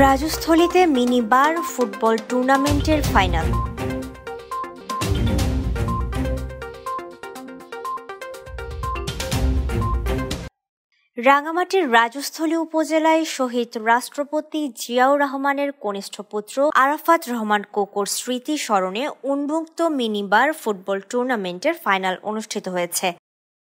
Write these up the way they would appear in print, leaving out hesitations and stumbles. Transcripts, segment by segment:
রাজস্থলীতে mini বার football টুর্নামেন্টের final. রাঙামাটির রাজস্থলী উপজেলায় শহীদ রাষ্ট্রপতি জিয়াউর রহমানের কনিষ্ঠ পুত্র আরাফাত রহমান কোকোর স্মৃতি স্মরণে উন্মুক্ত মিনি বার ফুটবল টুর্নামেন্টের ফাইনাল অনুষ্ঠিত হয়েছে।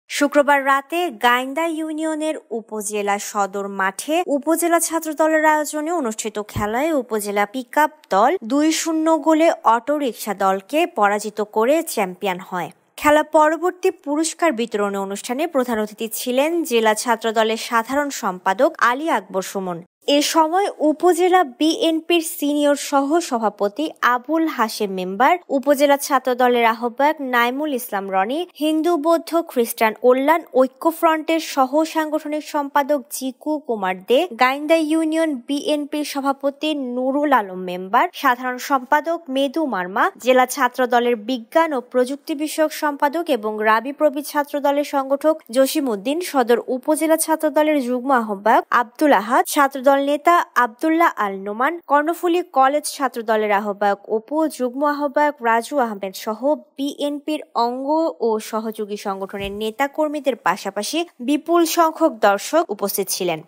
শুক্রবার রাতে গাইন্দা ইউনিয়নের উপজেলা সদর মাঠে উপজেলা ছাত্র দলের আয়োজনে অনুষ্ঠিত খেলায় উপজেলা পিকআপ দল 2-0 গোলে অটোরিকশা দলকে পরাজিত করে চ্যাম্পিয়ন হয়। খেলা পরবর্তী পুরস্কার বিতরণী অনুষ্ঠানে প্রধান অতিথি ছিলেন জেলা ছাত্র দলের সাধারণ সম্পাদক আলী আকবর সুমন। এ সময় উপজেলা বিএনপির সিনিয়র সহ সভাপতি আবুল হাশেম মেম্বার, উপজেলা ছাত্র দলের আহ্বায়ক নাইমুল ইসলাম রনি, হিন্দু বৌদ্ধ খ্রিস্টান কল্যাণ ঐক্যফ্রন্টের সহ সাংগঠনিক সম্পাদক জিকু কুমার দে, গাইন্দা ইউনিয়ন বিএনপির সভাপতি নুরুল আলম মেম্বার, সাধারণ সম্পাদক মেদু মার্মা, জেলা ছাত্র দলের বিজ্ঞান ও প্রযুক্তি বিষয়ক সম্পাদক এবং রাবি প্রবীর ছাত্র দলের সংগঠক জসিম উদ্দিন, সদর উপজেলা ছাত্র দলের যুগ্ম আহ্বায়ক আব্দুল আহাদ, ছাত্র নেতা আব্দুল্লাহ আল নোমান, কর্ণফুলী কলেজ ছাত্র দলের আহ্বায়ক অপু, যুগ্ম আহ্বায়ক রাজু আহমেদ সহ বিএনপির অঙ্গ ও সহযোগী সংগঠনের নেতা কর্মীদের পাশাপাশি বিপুল সংখ্যক দর্শক উপস্থিত ছিলেন।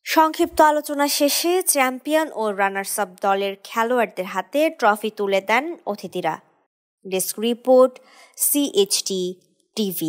সংক্ষিপ্ত আলোচনা শেষে চ্যাম্পিয়ন ও রানার্স আপ দলের খেলোয়াড়দের হাতে ট্রফি তুলে দেন অতিথিরা। Desk report, CHT TV।